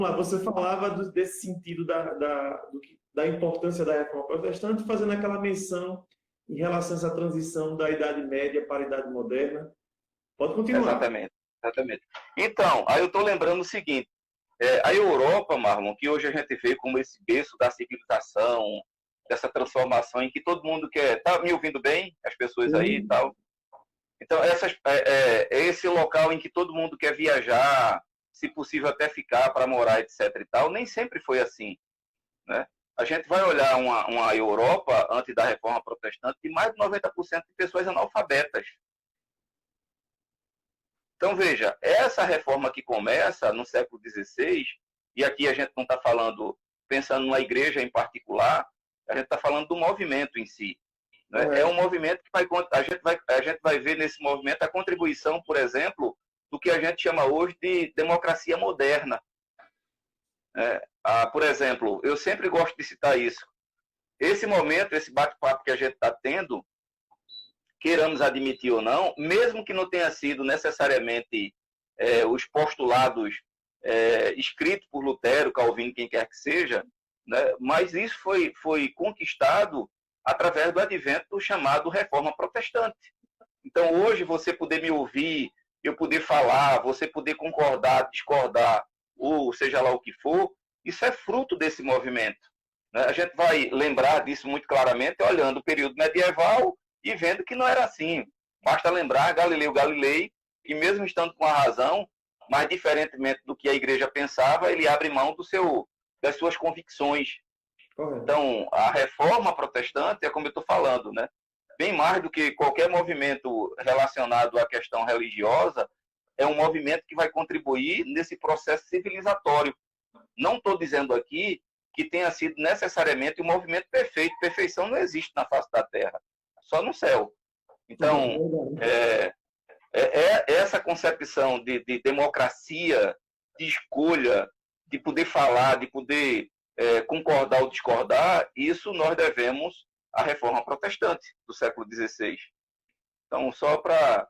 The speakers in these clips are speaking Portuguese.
lá, você falava desse sentido da importância da reforma protestante, fazendo aquela menção em relação a essa transição da Idade Média para a Idade Moderna. Pode continuar. Exatamente, exatamente. Então, aí eu estou lembrando o seguinte, a Europa, Marlon, que hoje a gente vê como esse berço da civilização, dessa transformação em que todo mundo quer... Tá me ouvindo bem? As pessoas aí e tal? Então, é esse local em que todo mundo quer viajar, se possível até ficar para morar, etc. e tal, nem sempre foi assim, né? A gente vai olhar uma Europa, antes da Reforma Protestante, de mais de 90% de pessoas analfabetas. Então, veja, essa reforma que começa no século XVI, e aqui a gente não está falando, pensando numa igreja em particular, a gente está falando do movimento em si. Né? É um movimento que a gente vai ver nesse movimento a contribuição, por exemplo, do que a gente chama hoje de democracia moderna. Por exemplo, eu sempre gosto de citar isso. Esse momento, esse bate-papo que a gente está tendo, queiramos admitir ou não, mesmo que não tenha sido necessariamente os postulados escritos por Lutero, Calvino, quem quer que seja, né, mas isso foi conquistado através do advento do chamado Reforma Protestante. Então, hoje, você poder me ouvir, eu poder falar, você poder concordar, discordar, ou seja lá o que for, isso é fruto desse movimento. Né? A gente vai lembrar disso muito claramente olhando o período medieval e vendo que não era assim. Basta lembrar Galileu Galilei, que mesmo estando com a razão, mas diferentemente do que a igreja pensava, ele abre mão das suas convicções. Correto. Então, a reforma protestante é como eu estou falando, né? Bem mais do que qualquer movimento relacionado à questão religiosa, é um movimento que vai contribuir nesse processo civilizatório. Não estou dizendo aqui que tenha sido necessariamente um movimento perfeito. Perfeição não existe na face da Terra, só no céu. Então, essa concepção de democracia, de escolha, de poder falar, de poder concordar ou discordar, isso nós devemos à Reforma Protestante do século XVI. Então, só para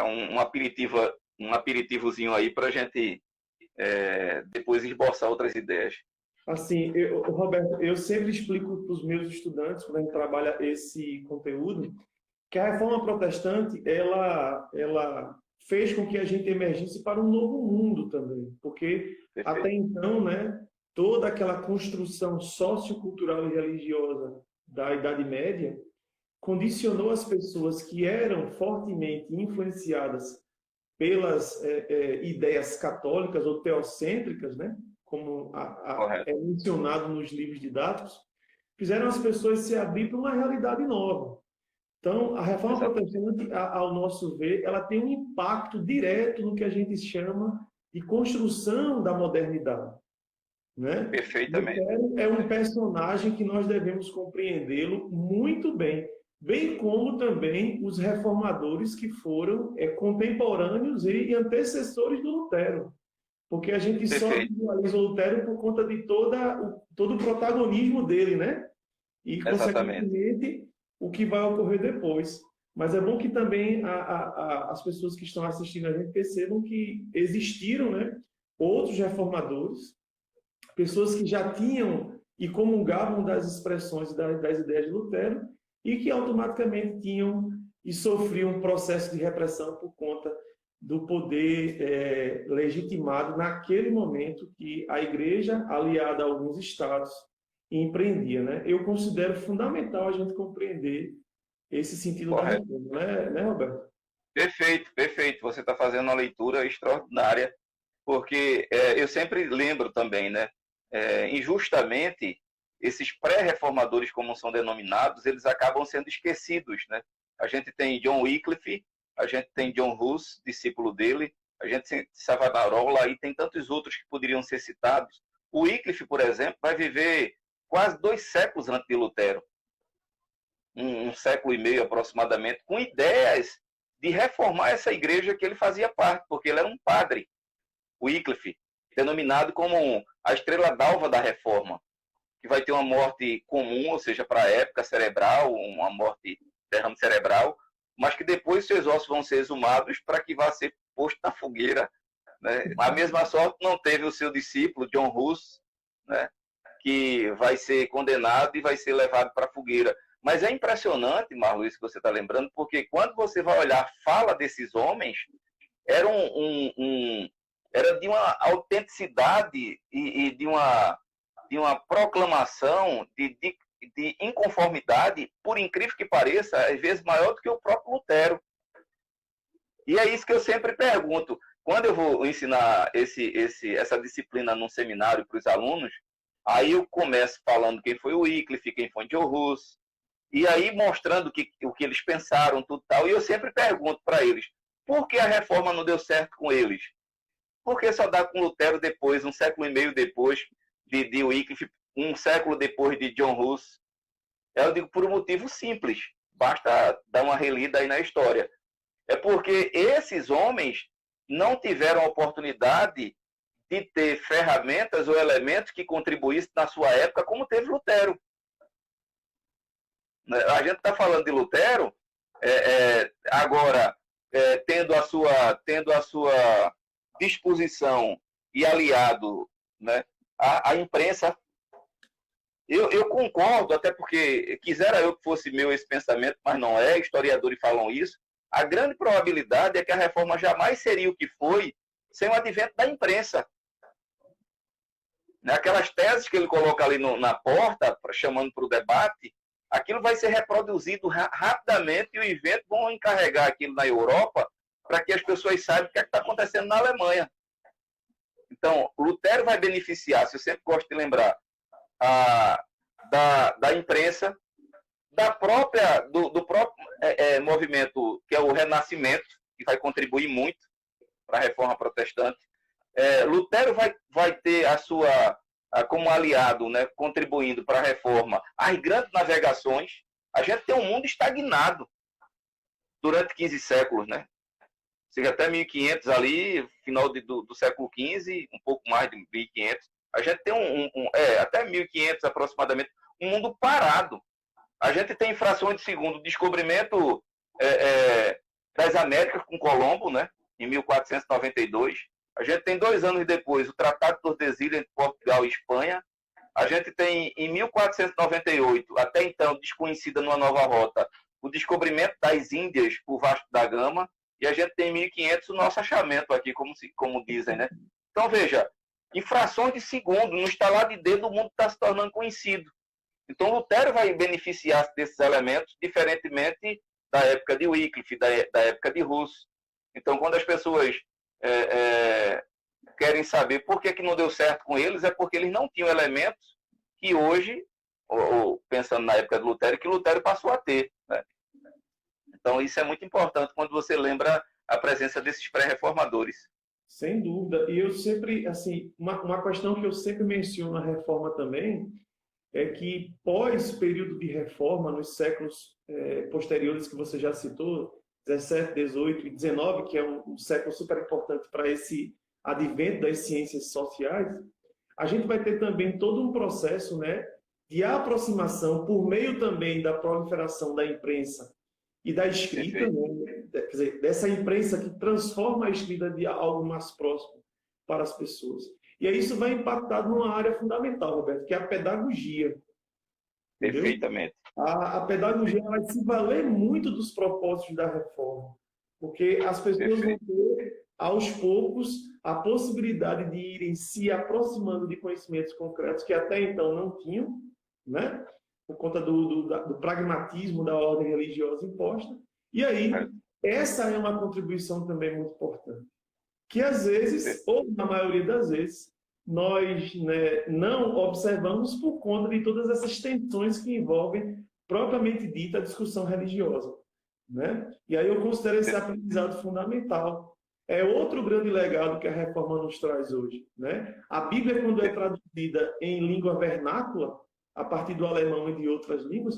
um aperitivozinho aí para a gente depois esboçar outras ideias. Assim, Roberto, eu sempre explico para os meus estudantes, quando a gente trabalha esse conteúdo, que a Reforma Protestante, ela fez com que a gente emergisse para um novo mundo também, porque Perfeito. Até então, né, toda aquela construção sociocultural e religiosa da Idade Média condicionou as pessoas que eram fortemente influenciadas pelas ideias católicas ou teocêntricas, né, como é mencionado nos livros didáticos, fizeram as pessoas se abrir para uma realidade nova. Então, a Reforma Protestante, ao nosso ver, ela tem um impacto direto no que a gente chama de construção da modernidade. Né? Perfeitamente. É um personagem que nós devemos compreendê-lo muito bem, bem como também os reformadores que foram contemporâneos e antecessores do Lutero. Porque a gente só visualiza o Lutero por conta de todo o protagonismo dele, né? E, consequentemente, o que vai ocorrer depois. Mas é bom que também as pessoas que estão assistindo a gente percebam que existiram, né, outros reformadores, pessoas que já tinham e comungavam das expressões das ideias de Lutero e que automaticamente tinham e sofriam um processo de repressão por conta do poder legitimado naquele momento que a igreja, aliada a alguns estados, empreendia. Né? Eu considero fundamental a gente compreender esse sentido da reforma, né, Roberto? Perfeito, perfeito. Você está fazendo uma leitura extraordinária, porque eu sempre lembro também, né? Injustamente, esses pré-reformadores, como são denominados, eles acabam sendo esquecidos, né? A gente tem John Wycliffe, a gente tem John Hus, discípulo dele, a gente tem Savonarola e tem tantos outros que poderiam ser citados. O Wycliffe, por exemplo, vai viver quase 2 séculos antes de Lutero, um século e meio aproximadamente, com ideias de reformar essa igreja que ele fazia parte, porque ele era um padre, Wycliffe, denominado como a estrela d'alva da reforma, que vai ter uma morte comum, ou seja, para a época cerebral, uma morte derrame cerebral, mas que depois seus ossos vão ser exumados para que vá ser posto na fogueira né? A mesma sorte não teve o seu discípulo, John Hus, né? Que vai ser condenado e vai ser levado para a fogueira. Mas é impressionante, Marlon, isso que você está lembrando, porque quando você vai olhar a fala desses homens, era, era de uma autenticidade e de uma proclamação de inconformidade, por incrível que pareça, às vezes maior do que o próprio Lutero. E é isso que eu sempre pergunto. Quando eu vou ensinar essa disciplina num seminário para os alunos, aí eu começo falando quem foi o Wycliffe, quem foi John Hus, e aí mostrando o que eles pensaram, tudo tal. E eu sempre pergunto para eles, por que a reforma não deu certo com eles? Por que só dá com Lutero depois, um século e meio depois de Wycliffe, um século depois de John Hus? Eu digo por um motivo simples, basta dar uma relida aí na história. É porque esses homens não tiveram a oportunidade de ter ferramentas ou elementos que contribuíssem na sua época, como teve Lutero. A gente está falando de Lutero, agora, tendo a sua disposição e aliado, né, a imprensa. Eu concordo, até porque quisera eu que fosse meu esse pensamento, mas não é, historiadores falam isso. A grande probabilidade é que a reforma jamais seria o que foi sem o advento da imprensa. Aquelas teses que ele coloca ali na porta, chamando para o debate, aquilo vai ser reproduzido rapidamente e os eventos vão encarregar aquilo na Europa para que as pessoas saibam o que está acontecendo na Alemanha. Então, Lutero vai beneficiar, se eu sempre gosto de lembrar, da imprensa, do próprio movimento, que é o Renascimento, que vai contribuir muito para a reforma protestante. Lutero vai ter como aliado, né, contribuindo para a reforma, as grandes navegações. A gente tem um mundo estagnado durante 15 séculos, né? Chega até 1500 ali, final do século XV, um pouco mais de 1500. A gente tem até 1500 aproximadamente, um mundo parado. A gente tem frações de segundo, descobrimento das Américas com Colombo, né, em 1492. A gente tem 2 anos depois o Tratado de Tordesilhas entre Portugal e Espanha. A gente tem, em 1498, até então desconhecida numa nova rota, o descobrimento das Índias por Vasco da Gama. E a gente tem em 1500 o nosso achamento aqui, como dizem, né? Então, veja, em frações de segundo, no estalar de dedo, o mundo está se tornando conhecido. Então, Lutero vai beneficiar desses elementos, diferentemente da época de Wycliffe, da época de Hus. Então, quando as pessoas querem saber por que não deu certo com eles, é porque eles não tinham elementos que hoje, ou pensando na época de Lutero, que Lutero passou a ter, né? Então, isso é muito importante quando você lembra a presença desses pré-reformadores. Sem dúvida. E eu sempre, assim, uma questão que eu sempre menciono na reforma também é que pós-período de reforma, nos séculos posteriores que você já citou, 17, 18 e 19, que é um século super importante para esse advento das ciências sociais, a gente vai ter também todo um processo, né, de aproximação por meio também da proliferação da imprensa e da escrita, né? Quer dizer, dessa imprensa que transforma a escrita de algo mais próximo para as pessoas. E aí isso vai impactar numa área fundamental, Roberto, que é a pedagogia. Perfeitamente. A pedagogia vai se valer muito dos propósitos da reforma, porque as pessoas vão ter, aos poucos, a possibilidade de irem se aproximando de conhecimentos concretos que até então não tinham, né? Por conta do pragmatismo da ordem religiosa imposta. E aí, essa é uma contribuição também muito importante. Que às vezes, ou na maioria das vezes, nós, né, não observamos por conta de todas essas tensões que envolvem, propriamente dita, a discussão religiosa, né? E aí eu considero esse aprendizado fundamental. É outro grande legado que a reforma nos traz hoje, né? A Bíblia, quando é traduzida em língua vernácula, a partir do alemão e de outras línguas,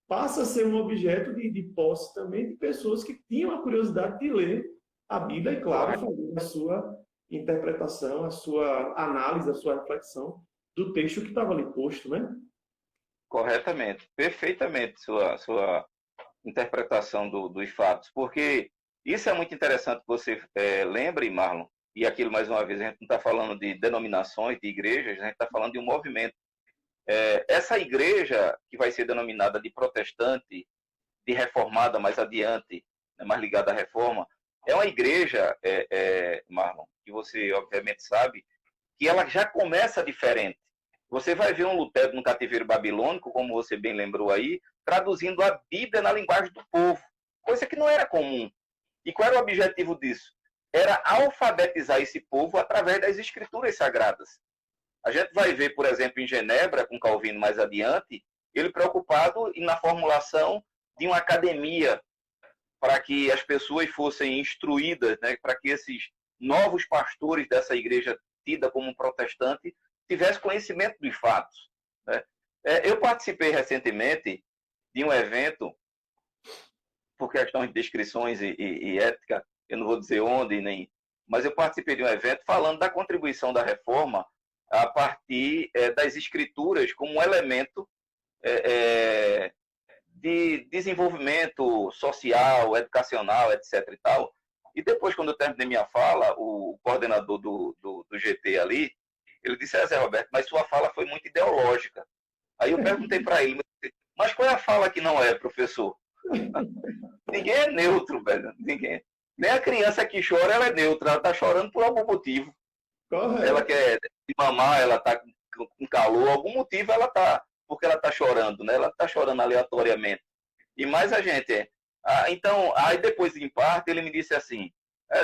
passa a ser um objeto de posse também de pessoas que tinham a curiosidade de ler a Bíblia e, claro, fazer a sua interpretação, a sua análise, a sua reflexão do texto que estava ali posto, né? Corretamente, perfeitamente sua interpretação dos fatos, porque isso é muito interessante que você lembre, Marlon, e aquilo, mais uma vez, a gente não está falando de denominações, de igrejas, a gente está falando de um movimento. Essa igreja, que vai ser denominada de protestante, de reformada mais adiante, né, mais ligada à reforma, é uma igreja, Marlon, que você obviamente sabe, que ela já começa diferente. Você vai ver um Lutero no cativeiro babilônico, como você bem lembrou aí, traduzindo a Bíblia na linguagem do povo, coisa que não era comum. E qual era o objetivo disso? Era alfabetizar esse povo através das escrituras sagradas. A gente vai ver, por exemplo, em Genebra, com Calvino mais adiante, ele preocupado na formulação de uma academia para que as pessoas fossem instruídas, né, para que esses novos pastores dessa igreja tida como protestante tivessem conhecimento dos fatos. Né? Eu participei recentemente de um evento, por questões de descrições e ética, eu não vou dizer onde, mas eu participei de um evento falando da contribuição da reforma a partir das escrituras como um elemento de desenvolvimento social, educacional, etc. e tal. E depois, quando eu terminei minha fala, o coordenador do GT ali, ele disse, Zé Roberto, mas sua fala foi muito ideológica. Aí eu perguntei para ele, mas qual é a fala que não é, professor? Ninguém é neutro, velho. Ninguém. Nem a criança que chora, ela é neutra. Ela está chorando por algum motivo. Correto. Ela quer mamar, ela está com calor, algum motivo ela está, porque ela está chorando, né? Ela está chorando aleatoriamente. E mais a gente então, aí depois, em parte, ele me disse assim,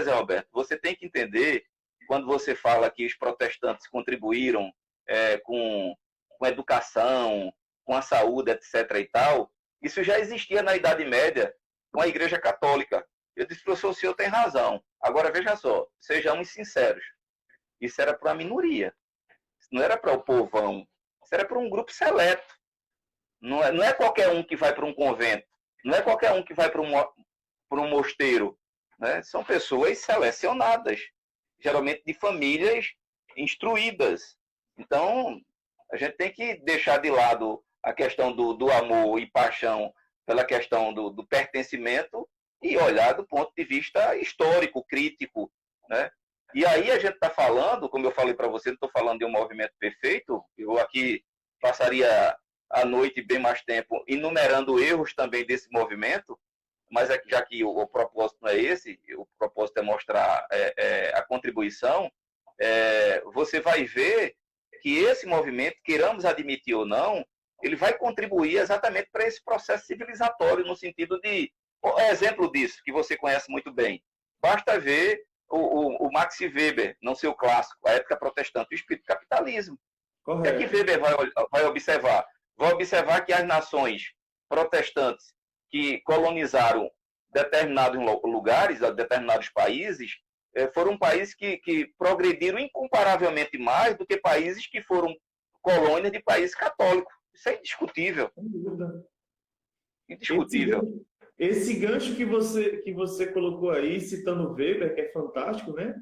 Zé Roberto, você tem que entender, quando você fala que os protestantes contribuíram com educação, com a saúde, etc. e tal, isso já existia na Idade Média com a Igreja Católica. Eu disse, professor, o senhor tem razão. Agora, veja só, sejamos sinceros. Isso era para a minoria. Isso não era para o povão. Isso era para um grupo seleto. Não é qualquer um que vai para um convento. Não é qualquer um que vai para um mosteiro. Né? São pessoas selecionadas. Geralmente de famílias instruídas. Então, a gente tem que deixar de lado a questão do amor e paixão pela questão do pertencimento e olhar do ponto de vista histórico, crítico, né? E aí a gente está falando, como eu falei para você, não estou falando de um movimento perfeito, eu aqui passaria a noite bem mais tempo enumerando erros também desse movimento, mas já que o propósito não é esse, o propósito é mostrar a contribuição, você vai ver que esse movimento, queiramos admitir ou não, ele vai contribuir exatamente para esse processo civilizatório, no sentido de, exemplo disso, que você conhece muito bem, basta ver o Max Weber, não seu clássico, a ética protestante, o espírito do capitalismo. Correto. O que é que Weber vai observar? Vai observar que as nações protestantes que colonizaram determinados lugares, determinados países, foram países que progrediram incomparavelmente mais do que países que foram colônias de países católicos. Isso é indiscutível. Indiscutível. Esse gancho que você colocou aí, citando Weber, que é fantástico, né?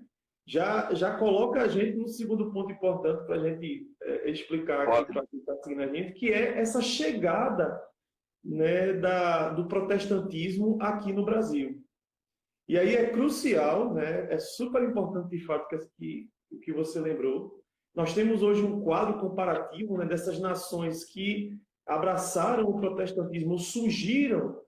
Já coloca a gente num segundo ponto importante para a gente explicar aqui para quem está seguindo a gente, que é essa chegada, né, do protestantismo aqui no Brasil. E aí é crucial, né, é super importante de fato que você lembrou. Nós temos hoje um quadro comparativo, né, dessas nações que abraçaram o protestantismo, surgiram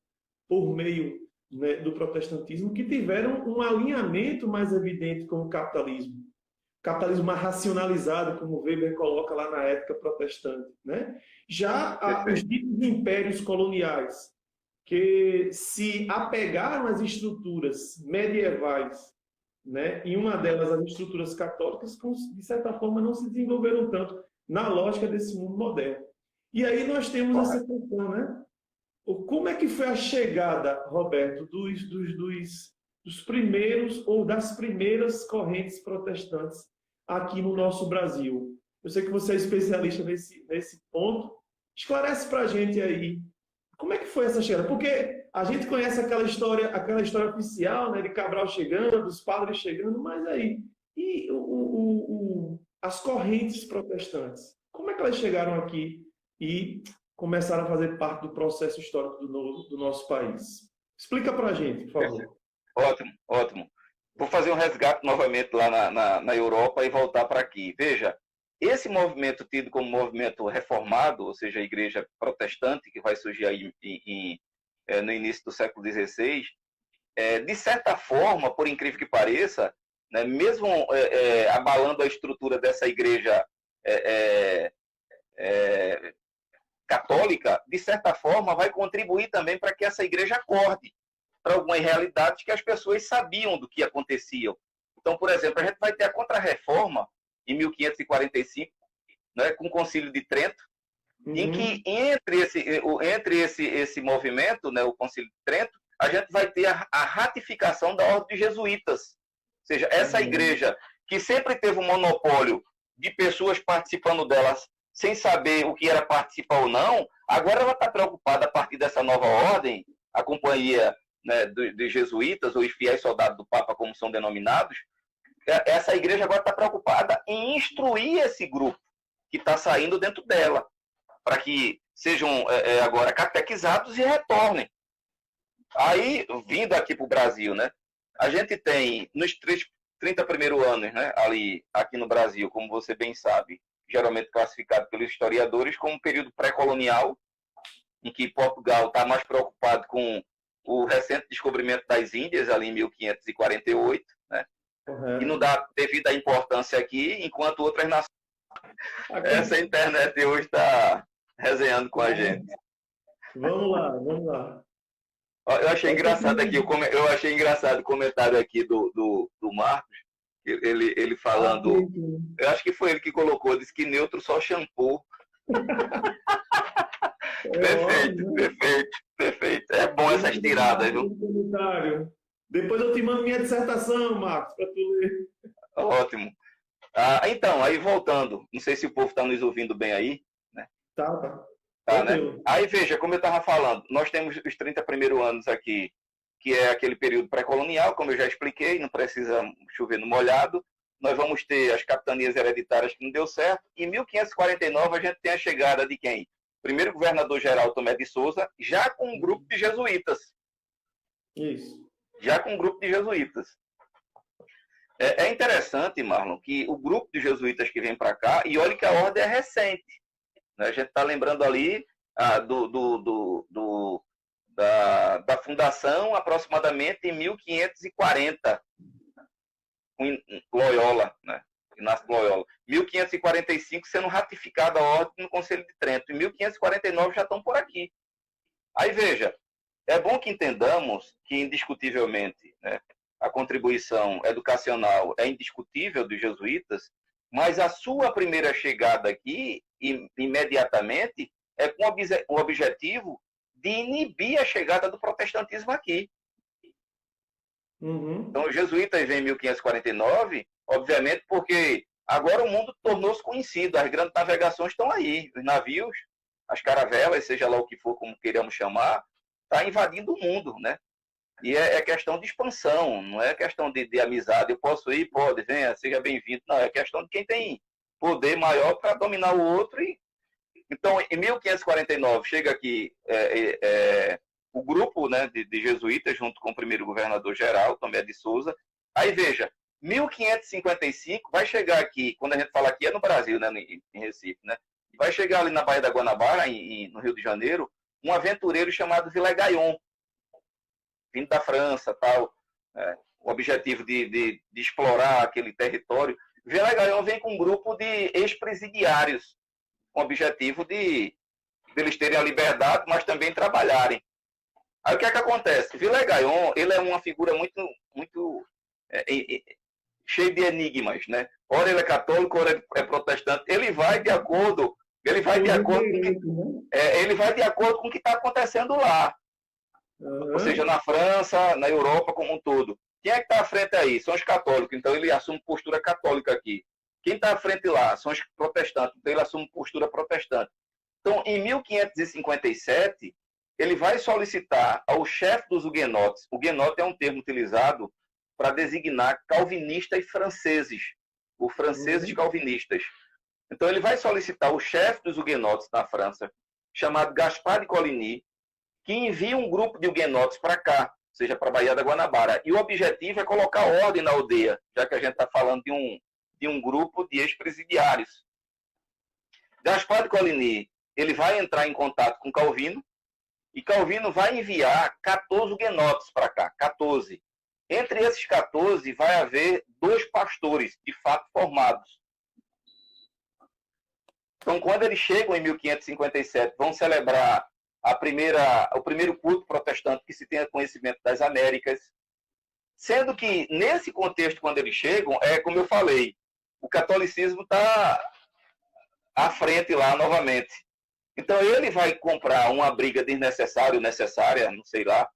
por meio, né, do protestantismo, que tiveram um alinhamento mais evidente com o capitalismo. Capitalismo mais racionalizado, como Weber coloca lá na ética protestante. Né? Já os ditos impérios coloniais, que se apegaram às estruturas medievais, né? E uma delas, as estruturas católicas, de certa forma, não se desenvolveram tanto na lógica desse mundo moderno. E aí nós temos essa questão, né? Como é que foi a chegada, Roberto, dos primeiros ou das primeiras correntes protestantes aqui no nosso Brasil? Eu sei que você é especialista nesse ponto. Esclarece para a gente aí, como é que foi essa chegada? Porque a gente conhece aquela história oficial, né, de Cabral chegando, os padres chegando, mas aí, e as correntes protestantes? Como é que elas chegaram aqui e começaram a fazer parte do processo histórico do nosso país? Explica para a gente, por favor. Ótimo, ótimo. vou fazer um resgate novamente lá na Europa e voltar para aqui. Veja, esse movimento tido como movimento reformado, ou seja, a igreja protestante, que vai surgir aí no início do século XVI, de certa forma, por incrível que pareça, né, mesmo abalando a estrutura dessa igreja católica, de certa forma, vai contribuir também para que essa igreja acorde para algumas realidades que as pessoas sabiam do que acontecia. Então, por exemplo, a gente vai ter a Contra-Reforma, em 1545, né, com o Concílio de Trento, em que entre esse movimento, né, o Concílio de Trento, a gente vai ter a ratificação da Ordem dos Jesuítas. Ou seja, essa igreja que sempre teve um monopólio de pessoas participando delas sem saber o que era participar ou não, agora ela está preocupada a partir dessa nova ordem, a companhia, né, dos jesuítas, ou os fiéis soldados do Papa, como são denominados. Essa igreja agora está preocupada em instruir esse grupo que está saindo dentro dela, para que sejam agora catequizados e retornem. Aí, vindo aqui para o Brasil, né, a gente tem, nos 30 primeiros anos, né, aqui no Brasil, como você bem sabe, geralmente classificado pelos historiadores como um período pré-colonial, em que Portugal está mais preocupado com o recente descobrimento das Índias, ali em 1548, né, e não dá devida importância aqui, enquanto outras nações. Essa internet hoje está resenhando com a gente. Vamos lá. Eu achei engraçado aqui, eu achei engraçado o comentário aqui do Marcos, ele falando, eu acho que foi ele que colocou, disse que neutro só shampoo. Perfeito. É bom essas tiradas, viu? Depois eu te mando minha dissertação, Marcos, para tu ler. Ótimo. Então, aí voltando, não sei se o povo está nos ouvindo bem aí, né? Tá, né? Aí veja, como eu estava falando, nós temos os 30 primeiros anos aqui, que é aquele período pré-colonial, como eu já expliquei, não precisa chover no molhado. Nós vamos ter as capitanias hereditárias que não deu certo. Em 1549 a gente tem a chegada de quem? Primeiro governador-geral Tomé de Souza, já com um grupo de jesuítas. Isso. Já com um grupo de jesuítas. É interessante, Marlon, que o grupo de jesuítas que vem para cá, e olha que a ordem é recente. Né? A gente está lembrando ali da fundação aproximadamente em 1540, com Loyola, né? Inácio Loyola. 1545 sendo ratificada a ordem no Conselho de Trento. Em 1549 já estão por aqui. Aí veja, é bom que entendamos que indiscutivelmente, né, a contribuição educacional é indiscutível dos jesuítas, mas a sua primeira chegada aqui, imediatamente, é com o objetivo de inibir a chegada do protestantismo aqui. Então, os jesuítas vêm em 1549, obviamente, porque agora o mundo tornou-se conhecido, as grandes navegações estão aí, os navios, as caravelas, seja lá o que for, como queiramos chamar, está invadindo o mundo, né? E é questão de expansão, não é questão de amizade. Eu posso ir, pode, venha, seja bem-vindo. Não, é questão de quem tem poder maior para dominar o outro. Então, em 1549, chega aqui o grupo, né, de jesuítas, junto com o primeiro governador-geral, Tomé de Souza. Aí, veja, 1555 vai chegar aqui, quando a gente fala aqui é no Brasil, né, em Recife, né? Vai chegar ali na Baía da Guanabara, no Rio de Janeiro, um aventureiro chamado Villegagnon, vindo da França, tal, o objetivo de explorar aquele território. Villegagnon vem com um grupo de ex-presidiários, com o objetivo de eles terem a liberdade, mas também trabalharem. Aí o que é que acontece? Villegagnon, ele é uma figura muito cheio de enigmas, né? Ora ele é católico, ora ele é protestante. Ele vai de acordo com o que está acontecendo lá. Ou seja, na França, na Europa como um todo. Quem é que está à frente aí? São os católicos, então ele assume postura católica aqui. Quem está à frente lá? São os protestantes, então ele assume postura protestante. Então, em 1557, ele vai solicitar ao chefe dos huguenotes. Huguenote é um termo utilizado para designar calvinistas franceses, ou franceses calvinistas. Então, ele vai solicitar o chefe dos huguenotes na França, chamado Gaspar de Coligny, que envia um grupo de huguenotes para cá. seja, para a Baía da Guanabara. E o objetivo é colocar ordem na aldeia, já que a gente está falando de um grupo de ex-presidiários. Gaspar de Coligny, ele vai entrar em contato com Calvino, e Calvino vai enviar 14 huguenotes para cá, 14. Entre esses 14, vai haver 2 pastores, de fato, formados. Então, quando eles chegam em 1557, vão celebrar o primeiro culto protestante que se tenha conhecimento das Américas, sendo que, nesse contexto, quando eles chegam, como eu falei, o catolicismo está à frente lá novamente. Então, ele vai comprar uma briga desnecessária ou necessária, não sei lá,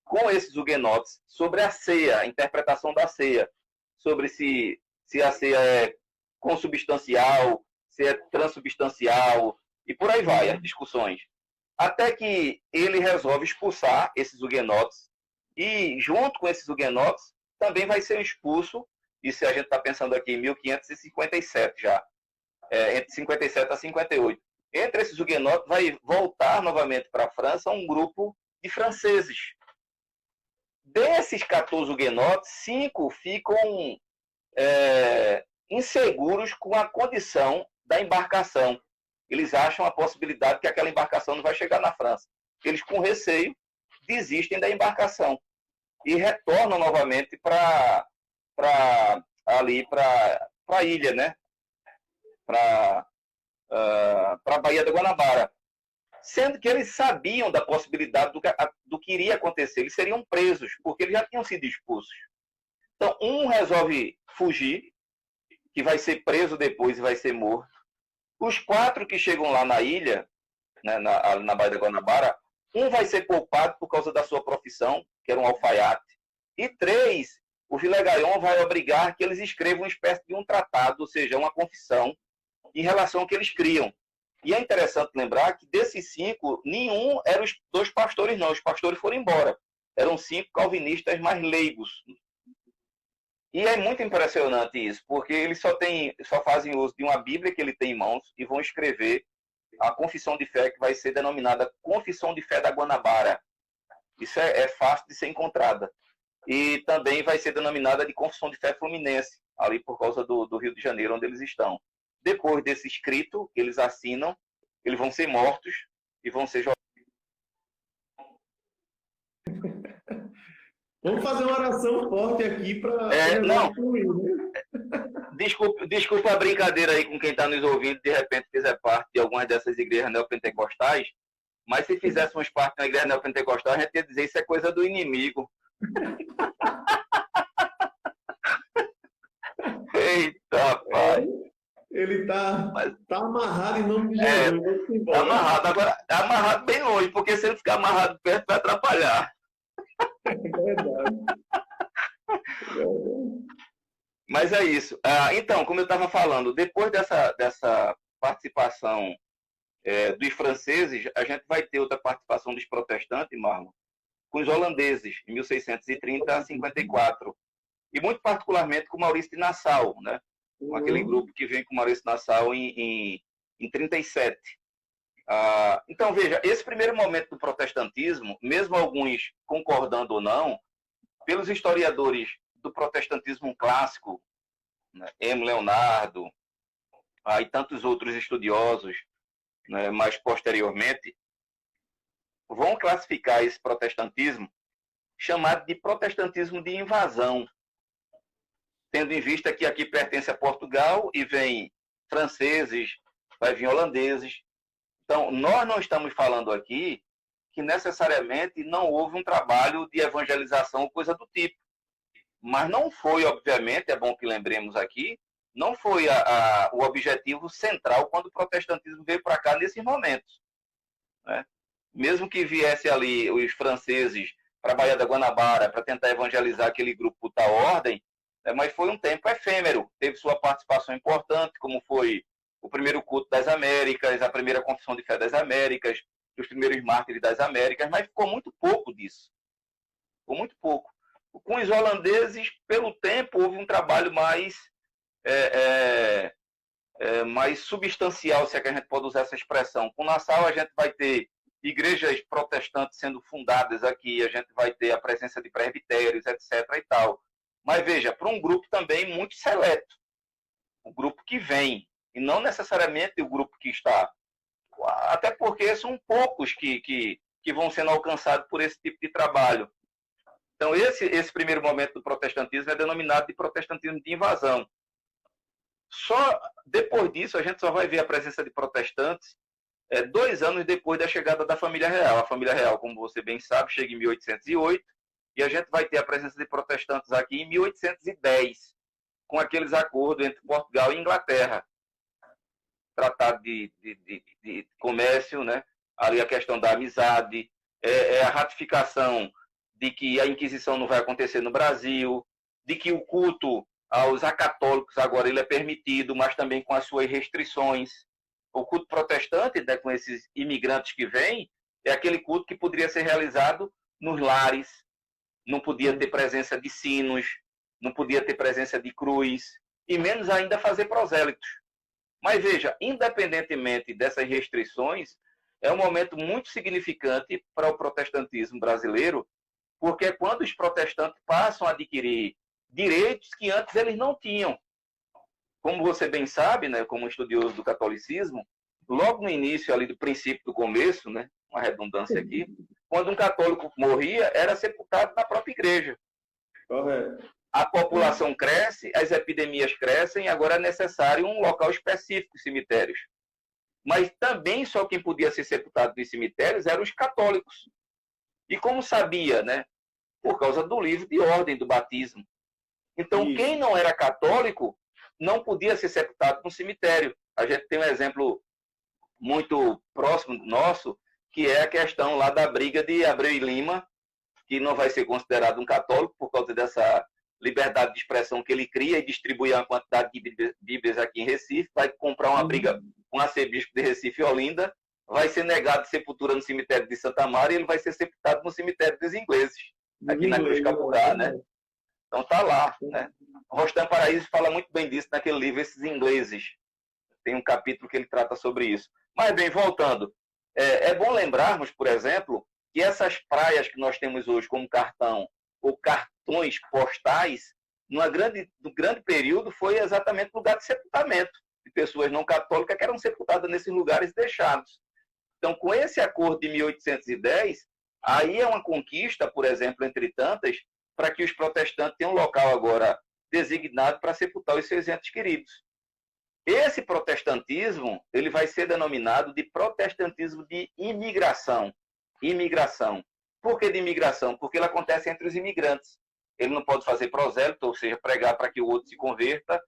com esses huguenotes sobre a ceia, a interpretação da ceia, sobre se a ceia é consubstancial, se é transubstancial, e por aí vai as discussões. Até que ele resolve expulsar esses huguenotes, e junto com esses huguenotes também vai ser expulso, isso a gente está pensando aqui em 1557 já, entre 57 a 58. Entre esses huguenotes vai voltar novamente para a França um grupo de franceses. Desses 14 huguenotes, 5 ficam inseguros com a condição da embarcação. Eles acham a possibilidade que aquela embarcação não vai chegar na França. Eles, com receio, desistem da embarcação e retornam novamente para a ilha, né? Para a Baía da Guanabara. Sendo que eles sabiam da possibilidade do que iria acontecer. Eles seriam presos, porque eles já tinham sido expulsos. Então, um resolve fugir, que vai ser preso depois e vai ser morto. Os 4 que chegam lá na ilha, né, na Baía da Guanabara, um vai ser poupado por causa da sua profissão, que era um alfaiate. E 3, o Villegagnon vai obrigar que eles escrevam uma espécie de um tratado, ou seja, uma confissão, em relação ao que eles criam. E é interessante lembrar que desses 5, nenhum eram os 2 pastores, não. Os pastores foram embora. Eram 5 calvinistas mais leigos. E é muito impressionante isso, porque eles só fazem uso de uma Bíblia que ele tem em mãos e vão escrever a confissão de fé, que vai ser denominada Confissão de Fé da Guanabara. Isso é fácil de ser encontrada. E também vai ser denominada de Confissão de Fé Fluminense, ali por causa do Rio de Janeiro, onde eles estão. Depois desse escrito, eles assinam, eles vão ser mortos e vão ser jogados. Vamos fazer uma oração forte aqui para... Não. Desculpa a brincadeira aí com quem está nos ouvindo, de repente fizer parte de algumas dessas igrejas neopentecostais, mas se fizéssemos parte de uma igreja neopentecostal, a gente ia dizer isso é coisa do inimigo. Eita, pai. Ele está amarrado em nome de Jesus. Está amarrado. Agora, é amarrado bem longe, porque se ele ficar amarrado perto, vai atrapalhar. É verdade. Mas é isso. Então, como eu estava falando, depois dessa participação dos franceses, a gente vai ter outra participação dos protestantes, Marlon, com os holandeses, em 1630 a 54. E muito particularmente com Maurício de Nassau, né? Com aquele grupo que vem com Maurício de Nassau em 37. Então, veja, esse primeiro momento do protestantismo, mesmo alguns concordando ou não, pelos historiadores do protestantismo clássico, né, M. Leonardo, e tantos outros estudiosos, né, mais posteriormente, vão classificar esse protestantismo chamado de protestantismo de invasão, tendo em vista que aqui pertence a Portugal e vem franceses, vai vir holandeses. Então, nós não estamos falando aqui que necessariamente não houve um trabalho de evangelização ou coisa do tipo. Mas não foi, obviamente, é bom que lembremos aqui, não foi o objetivo central quando o protestantismo veio para cá nesses momentos, né? Mesmo que viesse ali os franceses para a Baía da Guanabara para tentar evangelizar aquele grupo da ordem, mas foi um tempo efêmero, teve sua participação importante, como foi o primeiro culto das Américas, a primeira confissão de fé das Américas, os primeiros mártires das Américas, mas ficou muito pouco disso. Ficou muito pouco. Com os holandeses, pelo tempo, houve um trabalho mais substancial, se é que a gente pode usar essa expressão. Com Nassau, a gente vai ter igrejas protestantes sendo fundadas aqui, a gente vai ter a presença de presbitérios, etc. e tal. Mas veja, para um grupo também muito seleto, o grupo que vem, e não necessariamente o grupo que está. Até porque são poucos que vão sendo alcançados por esse tipo de trabalho. Então, esse primeiro momento do protestantismo é denominado de protestantismo de invasão. Só depois disso, a gente só vai ver a presença de protestantes 2 anos depois da chegada da família real. A família real, como você bem sabe, chega em 1808, e a gente vai ter a presença de protestantes aqui em 1810, com aqueles acordos entre Portugal e Inglaterra. Tratado de comércio, né? Ali a questão da amizade, a ratificação de que a Inquisição não vai acontecer no Brasil, de que o culto aos acatólicos agora ele é permitido, mas também com as suas restrições. O culto protestante, né, com esses imigrantes que vêm, é aquele culto que poderia ser realizado nos lares, não podia ter presença de sinos, não podia ter presença de cruz, e menos ainda fazer prosélitos. Mas veja, independentemente dessas restrições, é um momento muito significante para o protestantismo brasileiro, porque é quando os protestantes passam a adquirir direitos que antes eles não tinham. Como você bem sabe, né, como estudioso do catolicismo, logo no início, ali do princípio do começo, né, uma redundância aqui, quando um católico morria, era sepultado na própria igreja. Correto. A população cresce, as epidemias crescem, agora é necessário um local específico, cemitérios. Mas também só quem podia ser sepultado nos cemitérios eram os católicos. E como sabia, né, por causa do livro de ordem do batismo. Então, quem não era católico não podia ser sepultado no cemitério. A gente tem um exemplo muito próximo nosso, que é a questão lá da briga de Abreu e Lima, que não vai ser considerado um católico por causa dessa liberdade de expressão que ele cria e distribui uma quantidade de bíblias aqui em Recife, vai comprar uma briga com o arcebispo de Recife e Olinda, vai ser negado sepultura no cemitério de Santa Maria e ele vai ser sepultado no cemitério dos ingleses, aqui na Cruz Capurá, né? Então tá lá, né? Rostam Paraíso fala muito bem disso naquele livro, Esses Ingleses. Tem um capítulo que ele trata sobre isso. Mas bem, voltando, é bom lembrarmos, por exemplo, que essas praias que nós temos hoje como cartão ou cartões postais, no grande período, foi exatamente lugar de sepultamento de pessoas não católicas que eram sepultadas nesses lugares deixados. Então, com esse acordo de 1810, aí é uma conquista, por exemplo, entre tantas, para que os protestantes tenham um local agora designado para sepultar os seus entes queridos. Esse protestantismo, ele vai ser denominado de protestantismo de imigração. Imigração. Por que de imigração? Porque ele acontece entre os imigrantes. Ele não pode fazer prosélito, ou seja, pregar para que o outro se converta.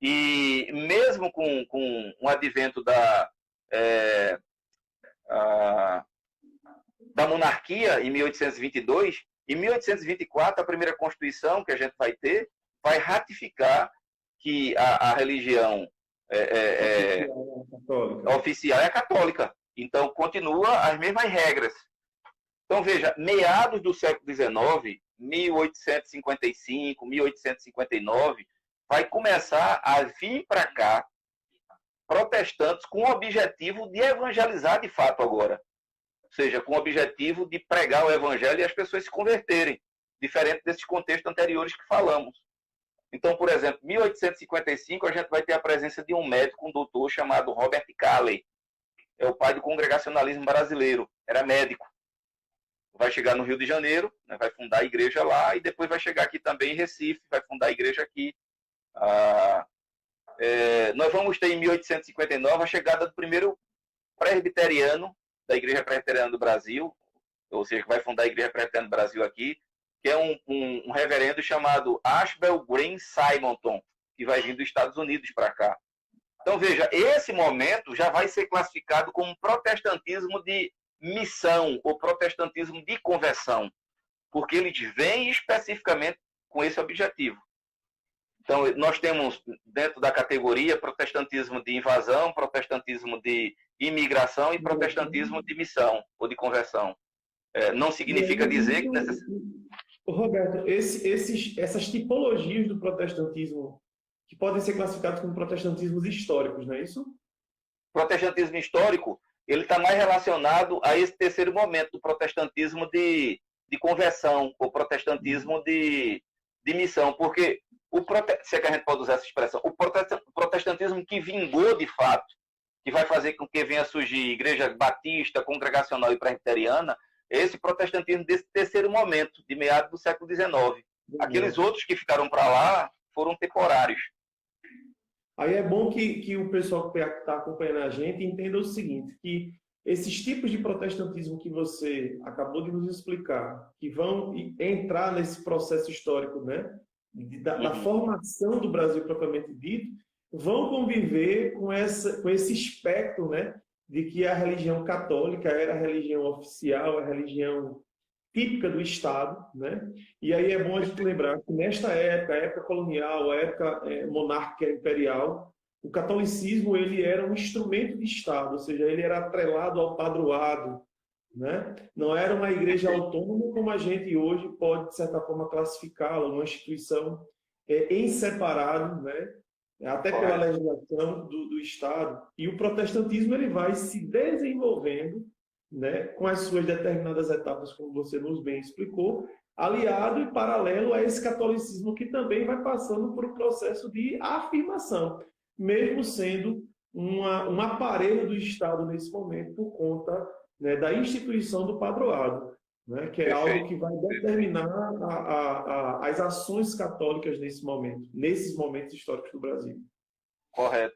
E mesmo com o advento da monarquia, em 1822, em 1824, a primeira Constituição que a gente vai ter vai ratificar que a religião oficial é a católica. Então, continua as mesmas regras. Então, veja, meados do século XIX, 1855, 1859, vai começar a vir para cá protestantes com o objetivo de evangelizar de fato agora. Ou seja, com o objetivo de pregar o evangelho e as pessoas se converterem, diferente desses contextos anteriores que falamos. Então, por exemplo, em 1855, a gente vai ter a presença de um médico, um doutor chamado Robert Calley. É o pai do congregacionalismo brasileiro, era médico. Vai chegar no Rio de Janeiro, né, vai fundar a igreja lá, e depois vai chegar aqui também em Recife, vai fundar a igreja aqui. Nós vamos ter em 1859 a chegada do primeiro presbiteriano da Igreja Presbiteriana do Brasil, ou seja, que vai fundar a Igreja Presbiteriana do Brasil aqui, que é um reverendo chamado Ashbel Green Simonton, que vai vir dos Estados Unidos para cá. Então, veja, esse momento já vai ser classificado como protestantismo de missão ou protestantismo de conversão, porque eles vêm especificamente com esse objetivo. Então, nós temos dentro da categoria protestantismo de invasão, protestantismo de imigração e protestantismo de missão ou de conversão. Não significa dizer que... Roberto, essas tipologias do protestantismo que podem ser classificados como protestantismos históricos, não é isso? Protestantismo histórico ele está mais relacionado a esse terceiro momento do protestantismo de conversão, o protestantismo de missão, porque se é que a gente pode usar essa expressão, o protestantismo que vingou de fato, que vai fazer com que venha a surgir igreja batista, congregacional e presbiteriana, é esse protestantismo desse terceiro momento, de meados do século XIX. Aqueles outros que ficaram para lá foram temporários. Aí é bom que o pessoal que está acompanhando a gente entenda o seguinte, que esses tipos de protestantismo que você acabou de nos explicar, que vão entrar nesse processo histórico, né, da formação do Brasil propriamente dito, vão conviver com esse espectro, né, de que a religião católica era a religião oficial, a religião típica do Estado, né? E aí é bom a gente lembrar que nesta época, a época colonial, a época monárquica imperial, o catolicismo ele era um instrumento de Estado, ou seja, ele era atrelado ao padroado, né? Não era uma igreja autônoma como a gente hoje pode, de certa forma, classificá-la, uma instituição em separado, né? Até pela legislação do Estado. E o protestantismo ele vai se desenvolvendo, né, com as suas determinadas etapas, como você nos bem explicou, aliado e paralelo a esse catolicismo que também vai passando por um processo de afirmação, mesmo sendo um aparelho do Estado nesse momento por conta, né, da instituição do padroado, né, que é algo que vai determinar as ações católicas nesses momentos históricos do Brasil. Correto.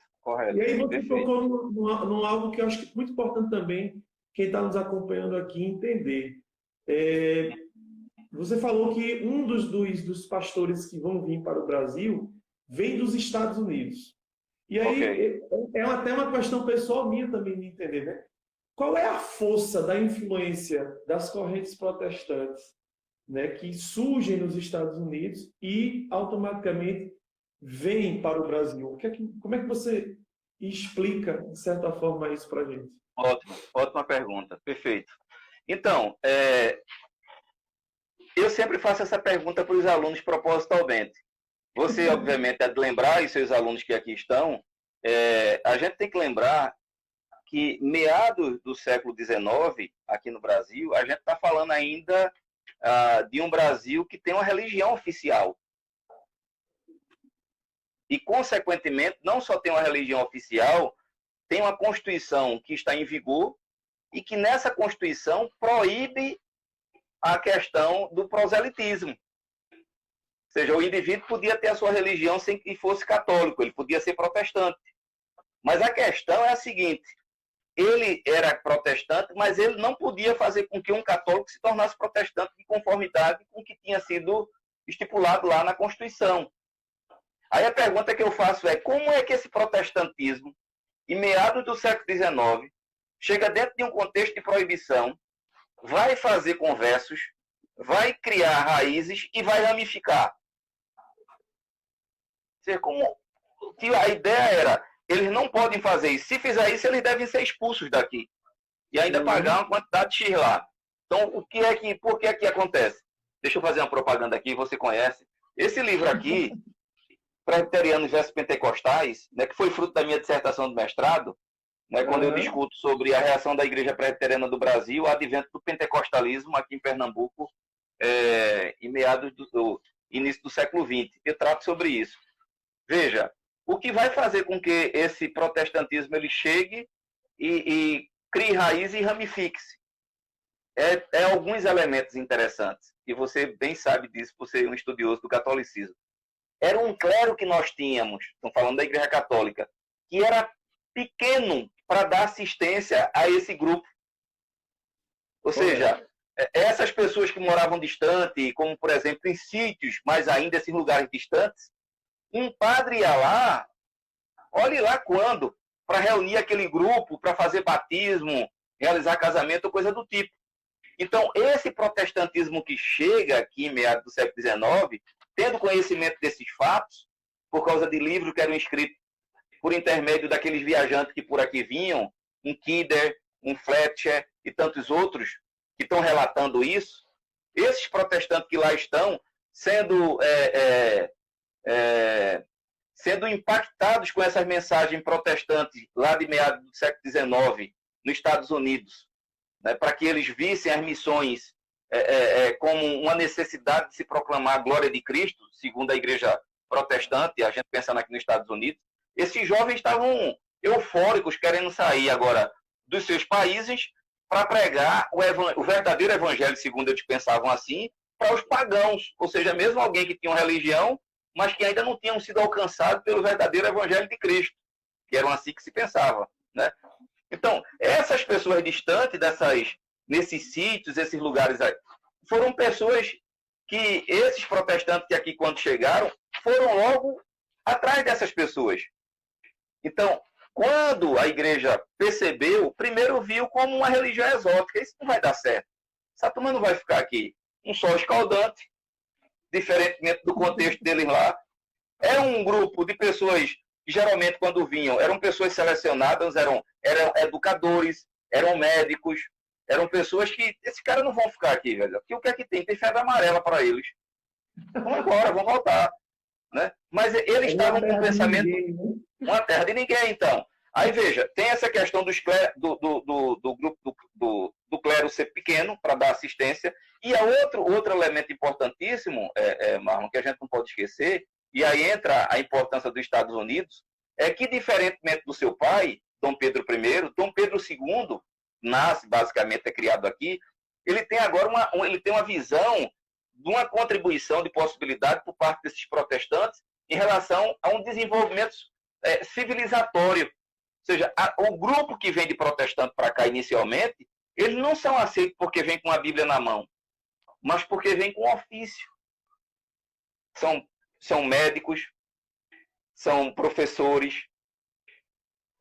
E aí você tocou num algo que eu acho que é muito importante também, quem está nos acompanhando aqui entender. Você falou que um dos pastores que vão vir para o Brasil vem dos Estados Unidos. E aí até uma questão pessoal minha também de entender, né? Qual é a força da influência das correntes protestantes, né, que surgem nos Estados Unidos e automaticamente vêm para o Brasil? Como é que você explica, de certa forma, isso para a gente? Ótima pergunta, perfeito. Então, eu sempre faço essa pergunta para os alunos propositalmente. Você, obviamente, é de lembrar, e seus alunos que aqui estão, a gente tem que lembrar que meados do século XIX, aqui no Brasil, a gente está falando ainda de um Brasil que tem uma religião oficial. E, consequentemente, não só tem uma religião oficial, tem uma Constituição que está em vigor e que nessa Constituição proíbe a questão do proselitismo. Ou seja, o indivíduo podia ter a sua religião sem que fosse católico, ele podia ser protestante. Mas a questão é a seguinte, ele era protestante, mas ele não podia fazer com que um católico se tornasse protestante de conformidade com o que tinha sido estipulado lá na Constituição. Aí a pergunta que eu faço é, como é que esse protestantismo, em meados do século XIX, chega dentro de um contexto de proibição, vai fazer conversos, vai criar raízes e vai ramificar? Ou seja, que a ideia era, eles não podem fazer isso. Se fizer isso, eles devem ser expulsos daqui. E ainda pagar uma quantidade X lá. Então, por que acontece? Deixa eu fazer uma propaganda aqui, você conhece. Esse livro aqui, Presbiterianos versus Pentecostais, né, que foi fruto da minha dissertação de mestrado, né, quando eu discuto sobre a reação da Igreja Presbiteriana do Brasil ao advento do pentecostalismo aqui em Pernambuco, em meados do início do século XX. Eu trato sobre isso. Veja, o que vai fazer com que esse protestantismo ele chegue e crie raiz e ramifique-se? Alguns elementos interessantes, e você bem sabe disso por ser um estudioso do catolicismo. Era um clero que nós tínhamos, estamos falando da Igreja Católica, que era pequeno para dar assistência a esse grupo. Ou seja, essas pessoas que moravam distante, como por exemplo em sítios, mas ainda esses lugares distantes, um padre ia lá, olhe lá quando, para reunir aquele grupo, para fazer batismo, realizar casamento, coisa do tipo. Então, esse protestantismo que chega aqui em meados do século XIX, tendo conhecimento desses fatos, por causa de livros que eram escritos por intermédio daqueles viajantes que por aqui vinham, um Kidder, um Fletcher e tantos outros que estão relatando isso, esses protestantes que lá estão sendo impactados com essas mensagens protestantes lá de meados do século XIX, nos Estados Unidos, né, para que eles vissem as missões como uma necessidade de se proclamar a glória de Cristo, segundo a igreja protestante, a gente pensando aqui nos Estados Unidos, esses jovens estavam eufóricos, querendo sair agora dos seus países para pregar o verdadeiro evangelho, segundo eles pensavam assim, para os pagãos, ou seja, mesmo alguém que tinha uma religião, mas que ainda não tinham sido alcançados pelo verdadeiro evangelho de Cristo, que eram assim que se pensava, né? Então, essas pessoas distantes nesses sítios, esses lugares aí, foram pessoas que esses protestantes que aqui, quando chegaram, foram logo atrás dessas pessoas. Então, quando a igreja percebeu, primeiro viu como uma religião exótica. Isso não vai dar certo. Essa turma não vai ficar aqui. Um sol escaldante, diferentemente do contexto deles lá. Era um grupo de pessoas que, geralmente, quando vinham, eram pessoas selecionadas, eram educadores, eram médicos, eram pessoas que, esses caras não vão ficar aqui, velho. Porque o que é que tem? Tem febre amarela para eles. Vão embora, vão voltar. Né? Mas eles estavam com o pensamento... Uma terra de ninguém, então. Aí, veja, tem essa questão do grupo do clero ser pequeno para dar assistência. E a outro elemento importantíssimo, Marlon, que a gente não pode esquecer, e aí entra a importância dos Estados Unidos, é que, diferentemente do seu pai, Dom Pedro I, Dom Pedro II, nasce, basicamente, é criado aqui, ele tem agora ele tem uma visão de uma contribuição de possibilidade por parte desses protestantes em relação a um desenvolvimento civilizatório. Ou seja, o grupo que vem de protestante para cá inicialmente, eles não são aceitos porque vem com a Bíblia na mão, mas porque vem com ofício. São médicos, são professores.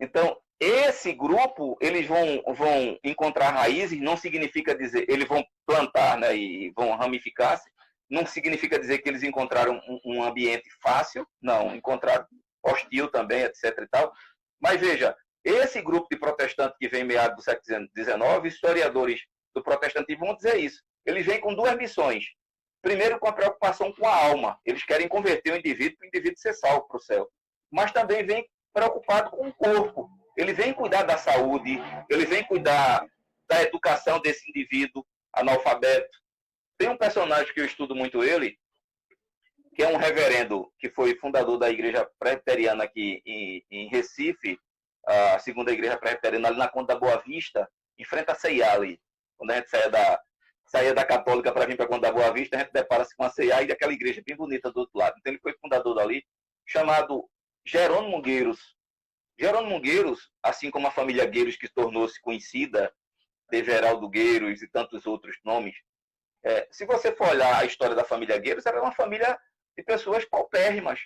Então, esse grupo, eles vão encontrar raízes, não significa dizer, eles vão plantar, né, e vão ramificar-se, não significa dizer que eles encontraram um ambiente fácil, não, encontraram hostil também, etc. e tal. Mas veja, esse grupo de protestantes que vem em meados do século XIX, historiadores do protestantismo vão dizer isso. Eles vêm com duas missões. Primeiro, com a preocupação com a alma. Eles querem converter o indivíduo para o indivíduo ser salvo para o céu. Mas também vem preocupado com o corpo. Ele vem cuidar da saúde, ele vem cuidar da educação desse indivíduo analfabeto. Tem um personagem que eu estudo muito ele, que é um reverendo que foi fundador da igreja presbiteriana aqui em Recife, a segunda igreja presbiteriana, ali na Conta da Boa Vista, em frente a C&A ali. Quando a gente saía da Católica para vir para a Conta da Boa Vista, a gente depara-se com a C&A e aquela igreja bem bonita do outro lado. Então ele foi fundador dali, chamado Jerônimo Gueiros. Jerônimo Gueiros, assim como a família Gueiros, que tornou-se conhecida, teve Heraldo Gueiros e tantos outros nomes, se você for olhar a história da família Gueiros, era uma família de pessoas paupérrimas,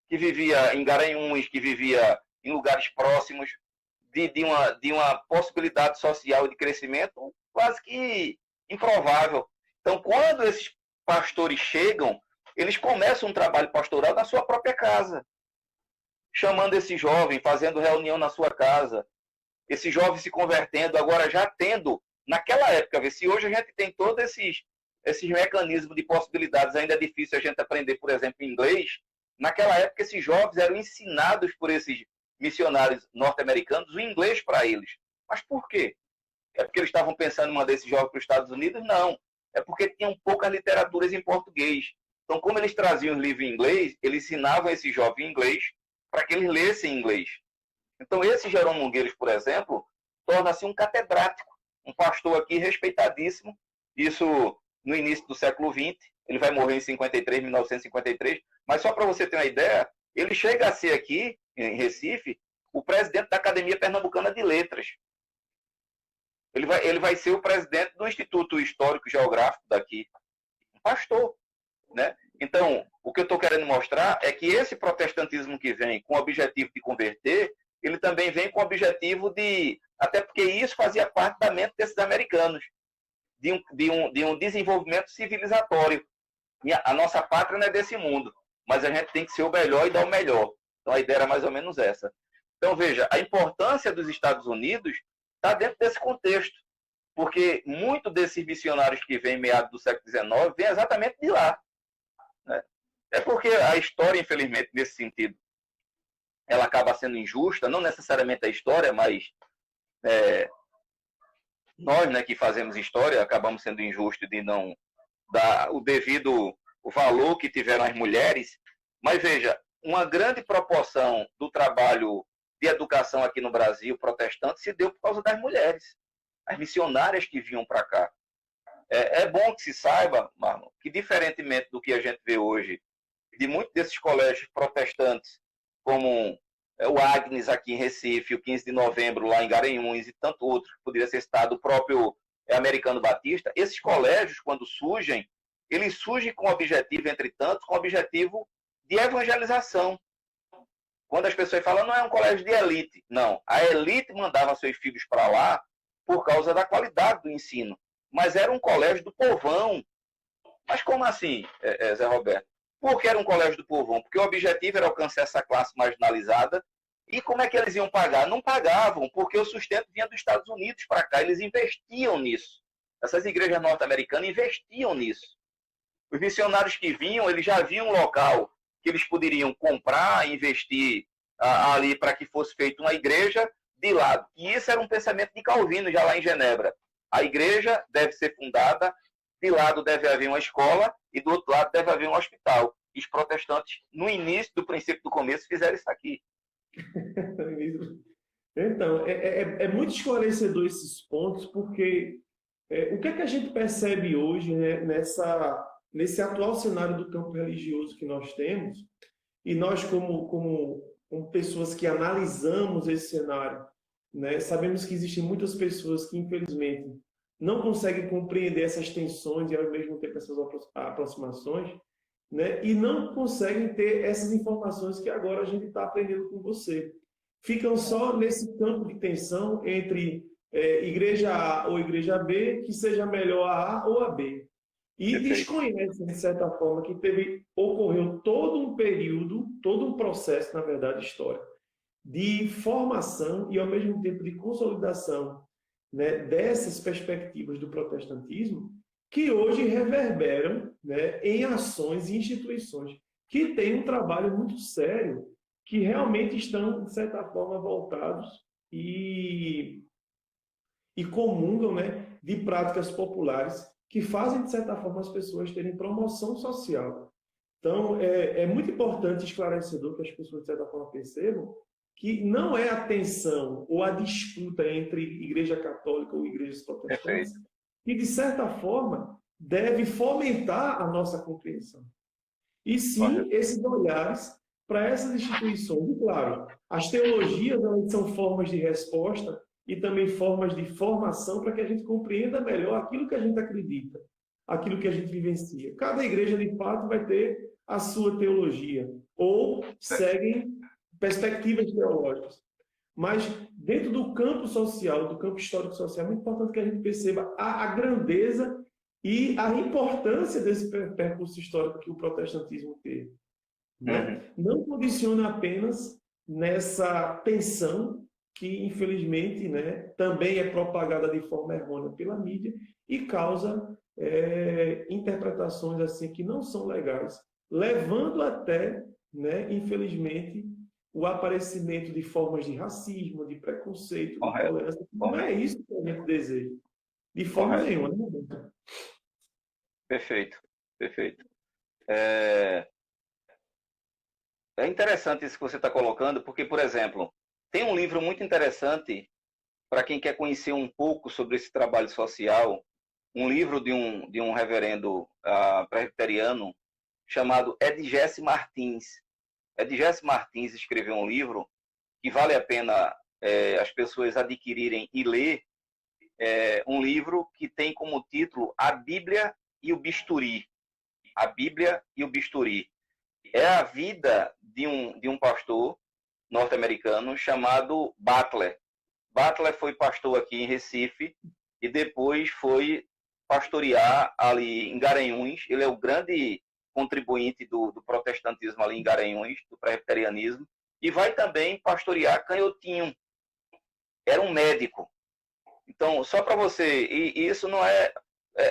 que vivia em Garanhuns, que vivia em lugares próximos, de uma possibilidade social de crescimento quase que improvável. Então, quando esses pastores chegam, eles começam um trabalho pastoral na sua própria casa, chamando esse jovem, fazendo reunião na sua casa, esse jovem se convertendo, agora já tendo, naquela época, se hoje a gente tem todos esses mecanismos de possibilidades, ainda é difícil a gente aprender, por exemplo, inglês, naquela época esses jovens eram ensinados por esses missionários norte-americanos o inglês para eles. Mas por quê? É porque eles estavam pensando em mandar esse jovem para os Estados Unidos? Não. É porque tinham poucas literaturas em português. Então, como eles traziam os livros em inglês, eles ensinavam esse jovem em inglês para que eles lessem inglês. Então, esse Jerônimo Nogueiros, por exemplo, torna-se um catedrático, um pastor aqui respeitadíssimo. Isso no início do século XX. Ele vai morrer em 1953. Mas só para você ter uma ideia, ele chega a ser aqui, em Recife, o presidente da Academia Pernambucana de Letras. Ele vai ser o presidente do Instituto Histórico e Geográfico daqui. Um pastor, né? Então, o que eu estou querendo mostrar é que esse protestantismo que vem com o objetivo de converter, ele também vem com o objetivo de... Até porque isso fazia parte da mente desses americanos, de um desenvolvimento civilizatório. E a nossa pátria não é desse mundo, mas a gente tem que ser o melhor e dar o melhor. Então, a ideia era mais ou menos essa. Então, veja, a importância dos Estados Unidos está dentro desse contexto, porque muitos desses missionários que vêm em meados do século XIX vêm exatamente de lá. Né? É porque a história, infelizmente, nesse sentido, ela acaba sendo injusta, não necessariamente a história, mas nós, né, que fazemos história, acabamos sendo injustos de não dar o devido valor que tiveram as mulheres, mas veja, uma grande proporção do trabalho de educação aqui no Brasil, protestante, se deu por causa das mulheres, as missionárias que vinham para cá. É bom que se saiba, Marlon, que diferentemente do que a gente vê hoje, de muitos desses colégios protestantes, como o Agnes aqui em Recife, o 15 de novembro lá em Garanhuns e tanto outro que poderia ser citado, o próprio Americano Batista, esses colégios, quando surgem, eles surgem com o objetivo, entre tantos, com o objetivo de evangelização. Quando as pessoas falam, não é um colégio de elite. Não, a elite mandava seus filhos para lá por causa da qualidade do ensino. Mas era um colégio do povão. Mas como assim, Zé Roberto? Por que era um colégio do povão? Porque o objetivo era alcançar essa classe marginalizada. E como é que eles iam pagar? Não pagavam, porque o sustento vinha dos Estados Unidos para cá. Eles investiam nisso. Essas igrejas norte-americanas investiam nisso. Os missionários que vinham, eles já viam um local que eles poderiam comprar, investir ali para que fosse feita uma igreja de lado. E isso era um pensamento de Calvino, já lá em Genebra. A igreja deve ser fundada, de lado deve haver uma escola e do outro lado deve haver um hospital. E os protestantes, no início, do princípio do começo, fizeram isso aqui. Então, é muito esclarecedor esses pontos, porque o que é que a gente percebe hoje, né, nesse atual cenário do campo religioso que nós temos, e nós como pessoas que analisamos esse cenário, né, sabemos que existem muitas pessoas que, infelizmente, não conseguem compreender essas tensões e, ao mesmo tempo, essas aproximações, né, e não conseguem ter essas informações que agora a gente está aprendendo com você. Ficam só nesse campo de tensão entre igreja A ou igreja B, que seja melhor a A ou a B. E desconhecem, de certa forma, que ocorreu todo um período, todo um processo, na verdade, histórico, de formação e, ao mesmo tempo, de consolidação, né, dessas perspectivas do protestantismo, que hoje reverberam, né, em ações e instituições que têm um trabalho muito sério, que realmente estão, de certa forma, voltados e comungam, né, de práticas populares que fazem, de certa forma, as pessoas terem promoção social. Então, é muito importante, esclarecedor, que as pessoas, de certa forma, percebam que não é a tensão ou a disputa entre igreja católica ou igrejas protestantes que, de certa forma, deve fomentar a nossa compreensão. E sim, esses olhares para essas instituições. E, claro, as teologias são formas de resposta e também formas de formação para que a gente compreenda melhor aquilo que a gente acredita, aquilo que a gente vivencia. Cada igreja, de fato, vai ter a sua teologia, ou seguem perspectivas teológicas. Mas, dentro do campo social, do campo histórico-social, é muito importante que a gente perceba a grandeza e a importância desse percurso histórico que o protestantismo teve. Né? Não condiciona apenas nessa tensão que, infelizmente, né, também é propagada de forma errônea pela mídia e causa interpretações assim que não são legais, levando até, né, infelizmente, o aparecimento de formas de racismo, de preconceito, de intolerância. Não é isso que a gente deseja. De forma nenhuma. Né? Perfeito, perfeito. É interessante isso que você está colocando, porque, por exemplo, tem um livro muito interessante para quem quer conhecer um pouco sobre esse trabalho social, um livro de um reverendo presbiteriano chamado Edgesse Martins. Edgesse Martins escreveu um livro que vale a pena as pessoas adquirirem e ler, um livro que tem como título A Bíblia e o Bisturi. A Bíblia e o Bisturi. É a vida de um pastor norte-americano chamado Butler. Butler foi pastor aqui em Recife e depois foi pastorear ali em Garanhuns. Ele é o grande contribuinte do protestantismo ali em Garanhuns, do presbiterianismo, e vai também pastorear Canhotinho. Era um médico. Então, só para você, e isso não é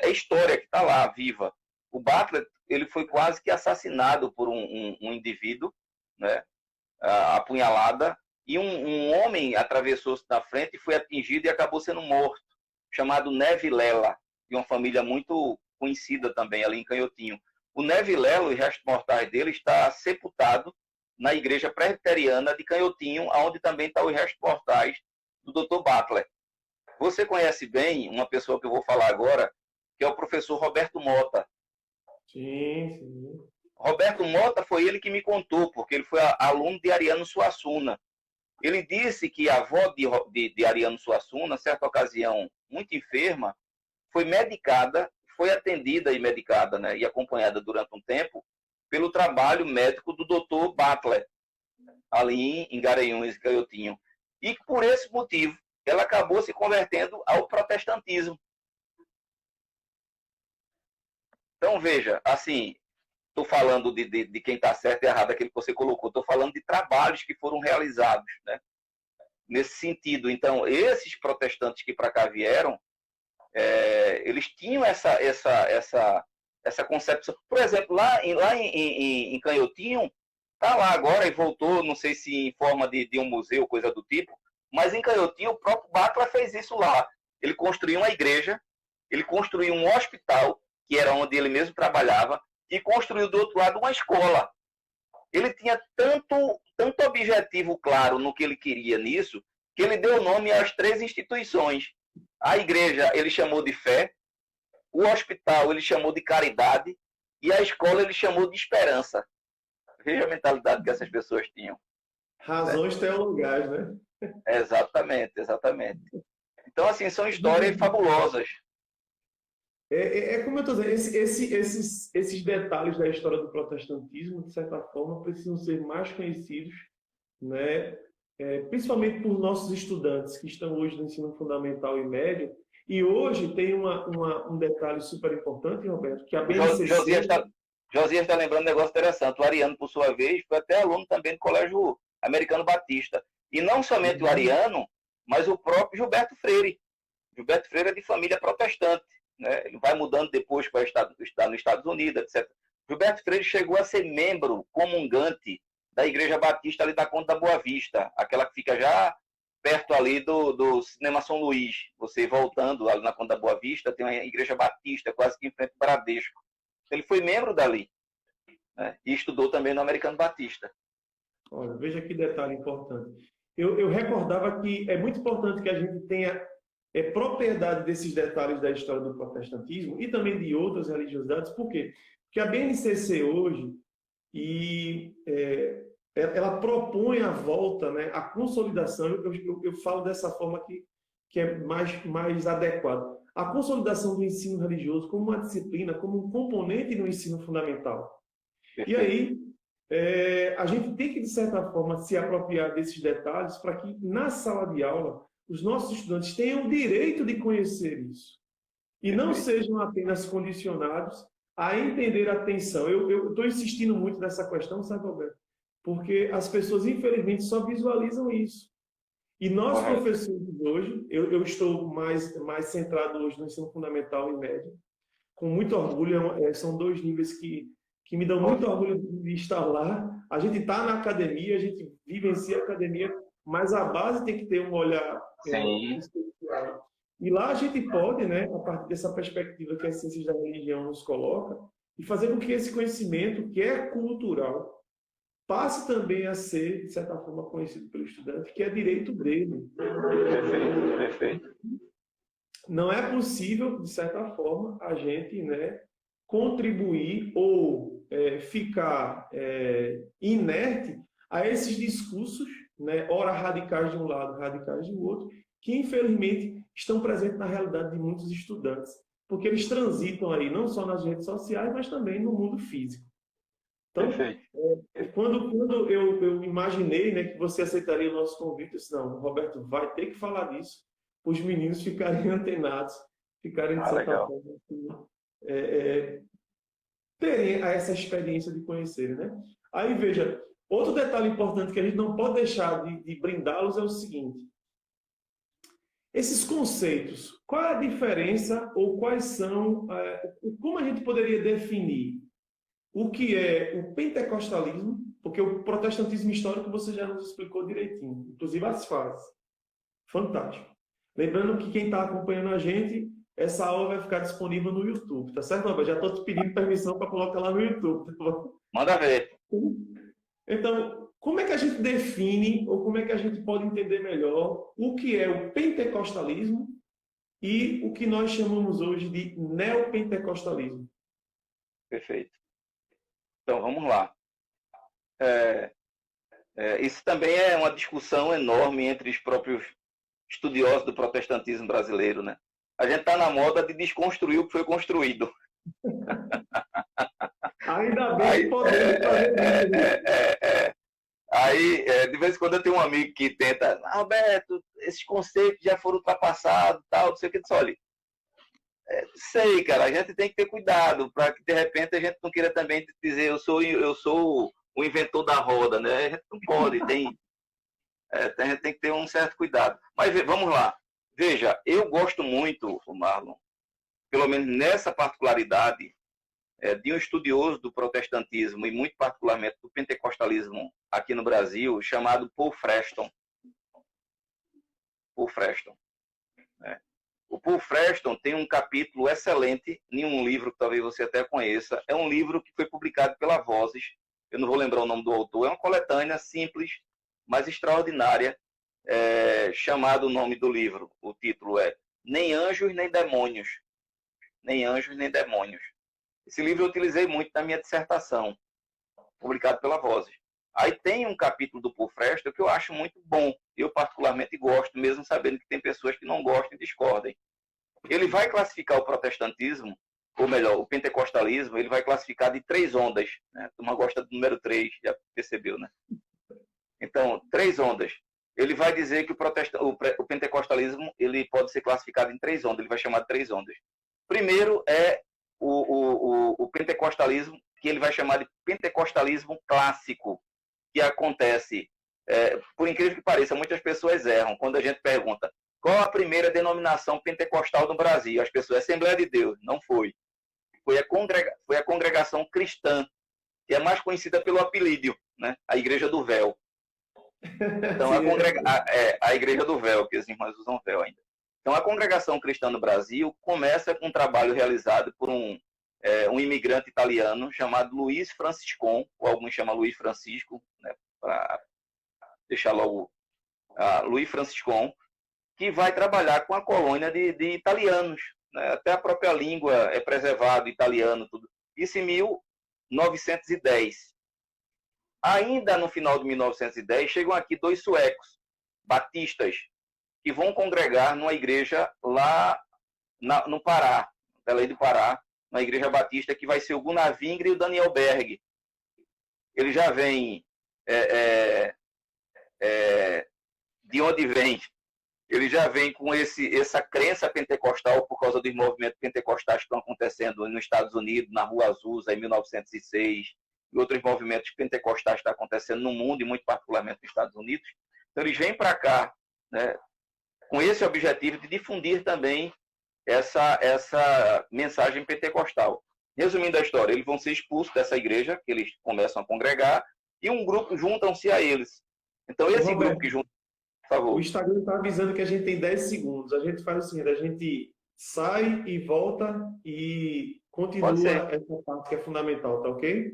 história que está lá, viva. O Butler, ele foi quase que assassinado por um indivíduo, né, apunhalada, e um homem atravessou-se na frente e foi atingido e acabou sendo morto. chamado Neve Lela, de uma família muito conhecida também ali em Canhotinho. O Neve Lela, os restos mortais dele, está sepultado na igreja presbiteriana de Canhotinho, onde também está os restos mortais do Dr. Butler. Você conhece bem uma pessoa que eu vou falar agora, que é o professor Roberto Mota. Sim, sim. Roberto Mota foi ele que me contou, porque ele foi aluno de Ariano Suassuna. Ele disse que a avó de Ariano Suassuna, certa ocasião, muito enferma, foi medicada, foi atendida e medicada, né, e acompanhada durante um tempo pelo trabalho médico do Dr. Butler, ali em Garanhuns e Canhotinho. E por esse motivo, ela acabou se convertendo ao protestantismo. Então, veja, assim, estou falando de quem está certo e errado, aquele que você colocou, estou falando de trabalhos que foram realizados, né, nesse sentido. Então, esses protestantes que para cá vieram, eles tinham essa concepção. Por exemplo, lá em Canhotinho, está lá agora e voltou, não sei se em forma de um museu, coisa do tipo, mas em Canhotinho o próprio Butler fez isso lá. Ele construiu uma igreja, ele construiu um hospital, que era onde ele mesmo trabalhava, e construiu do outro lado uma escola. Ele tinha tanto objetivo claro no que ele queria nisso, que ele deu nome às 3 instituições. A igreja ele chamou de fé, o hospital ele chamou de caridade, e a escola ele chamou de esperança. Veja a mentalidade que essas pessoas tinham. Razões teologais, né? Exatamente, exatamente. Então, assim, são histórias fabulosas. Como eu estou dizendo, esses detalhes da história do protestantismo, de certa forma, precisam ser mais conhecidos, né? Principalmente por nossos estudantes que estão hoje no ensino fundamental e médio. E hoje tem um detalhe super importante, Roberto, que a BNCC... Josias está lembrando um negócio interessante. O Ariano, por sua vez, foi até aluno também do Colégio Americano Batista. E não somente o Ariano, mas o próprio Gilberto Freire. Gilberto Freire é de família protestante, né? Ele vai mudando depois para estudar nos Estados Unidos, etc. Gilberto Freire chegou a ser membro comungante da Igreja Batista ali da Conta da Boa Vista, aquela que fica já perto ali do Cinema São Luís. Você voltando ali na Conta da Boa Vista, tem uma Igreja Batista, quase que em frente ao Bradesco. Ele foi membro dali, né? E estudou também no Americano Batista. Olha, veja que detalhe importante. Eu recordava que é muito importante que a gente tenha propriedade desses detalhes da história do protestantismo e também de outras religiosidades. Por quê? Porque a BNCC hoje, ela propõe a volta, né, a consolidação, eu falo dessa forma que é mais adequada, a consolidação do ensino religioso como uma disciplina, como um componente no ensino fundamental. E aí, a gente tem que, de certa forma, se apropriar desses detalhes para que, na sala de aula, os nossos estudantes tenham o direito de conhecer isso. E não sejam apenas condicionados a entender a tensão. Eu estou insistindo muito nessa questão, sabe, Roberto? Porque as pessoas, infelizmente, só visualizam isso. E nós, professores, hoje, eu estou mais centrado hoje no ensino fundamental e médio, com muito orgulho, são 2 níveis que me dão muito orgulho de estar lá. A gente está na academia, a gente vivencia a academia, mas a base tem que ter um olhar especial. E lá a gente pode, né, a partir dessa perspectiva que a ciência da religião nos coloca, e fazer com que esse conhecimento, que é cultural, passe também a ser, de certa forma, conhecido pelo estudante, que é direito dele. Perfeito, perfeito. Não é possível, de certa forma, a gente, né, contribuir ou ficar inerte a esses discursos, né, ora radicais de um lado, radicais do outro, que, infelizmente, estão presentes na realidade de muitos estudantes, porque eles transitam aí, não só nas redes sociais, mas também no mundo físico. Então, quando eu imaginei, né, que você aceitaria o nosso convite, eu disse, não, Roberto, vai ter que falar disso, para os meninos ficarem antenados, ficarem, de certa forma, terem essa experiência de conhecerem, né? Aí, veja, outro detalhe importante que a gente não pode deixar de brindá-los é o seguinte: esses conceitos, qual é a diferença ou quais são, como a gente poderia definir o que é o pentecostalismo, porque o protestantismo histórico você já nos explicou direitinho, inclusive as fases. Fantástico. Lembrando que quem está acompanhando a gente, essa aula vai ficar disponível no YouTube, tá certo, Roberto? Já estou te pedindo permissão para colocar lá no YouTube, tá bom? Manda ver. Então, como é que a gente define, ou como é que a gente pode entender melhor o que é o pentecostalismo e o que nós chamamos hoje de neopentecostalismo? Perfeito. Então, vamos lá. Isso também é uma discussão enorme entre os próprios estudiosos do protestantismo brasileiro, né? A gente está na moda de desconstruir o que foi construído. Ainda bem que podemos fazer isso. Aí, de vez em quando eu tenho um amigo que tenta, Roberto, esses conceitos já foram ultrapassados, tal, não sei o que. Olha, sei, cara, a gente tem que ter cuidado para que de repente a gente não queira também dizer eu sou o inventor da roda, né? A gente não pode, a gente tem que ter um certo cuidado. Mas vamos lá. Veja, eu gosto muito, Marlon, pelo menos nessa particularidade, de um estudioso do protestantismo e muito particularmente do pentecostalismo aqui no Brasil, chamado Paul Freston. Paul Freston. Né? O Paul Freston tem um capítulo excelente em um livro que talvez você até conheça. É um livro que foi publicado pela Vozes. Eu não vou lembrar o nome do autor. É uma coletânea simples, mas extraordinária, chamado o nome do livro. O título é Nem Anjos Nem Demônios. Nem Anjos Nem Demônios. Esse livro eu utilizei muito na minha dissertação, publicado pela Vozes. Aí tem um capítulo do Paul Freston que eu acho muito bom. Eu particularmente gosto, mesmo sabendo que tem pessoas que não gostam e discordem. Ele vai classificar o protestantismo, ou melhor, o pentecostalismo, ele vai classificar de 3 ondas. Né? A turma gosta do número 3, já percebeu, né? Então, 3 ondas. Ele vai dizer que o pentecostalismo ele pode ser classificado em 3 ondas, ele vai chamar de 3 ondas. Primeiro é o pentecostalismo, que ele vai chamar de pentecostalismo clássico, que acontece, por incrível que pareça, muitas pessoas erram quando a gente pergunta qual a primeira denominação pentecostal no Brasil. As pessoas, Assembleia de Deus, não foi. Foi a congregação cristã, que é mais conhecida pelo apelídio, né? A Igreja do Véu. Então, a Igreja do Véu, que os irmãos usam véu ainda. Então, a congregação cristã no Brasil começa com um trabalho realizado por um imigrante italiano chamado Luiz Franciscon, ou alguns chamam Luiz Francisco, né, para deixar logo Luiz Franciscon, que vai trabalhar com a colônia de italianos. Né, até a própria língua é preservada, italiano, tudo. Isso em 1910. Ainda no final de 1910, chegam aqui 2 suecos, batistas, que vão congregar numa igreja lá no Pará, Belém do Pará, uma igreja batista que vai ser o Gunnar Wingre e o Daniel Berg. Ele já vem de onde vem? Ele já vem com essa crença pentecostal por causa dos movimentos pentecostais que estão acontecendo nos Estados Unidos, na Rua Azusa, em 1906, e outros movimentos pentecostais que estão acontecendo no mundo, e muito particularmente nos Estados Unidos. Então, eles vêm para cá, né, com esse objetivo de difundir também essa mensagem pentecostal. Resumindo a história, eles vão ser expulsos dessa igreja, que eles começam a congregar, e um grupo juntam-se a eles. Então, esse Roberto, grupo que junta... Por favor. O Instagram está avisando que a gente tem 10 segundos. A gente faz o seguinte, a gente sai e volta e continua essa parte que é fundamental, tá ok?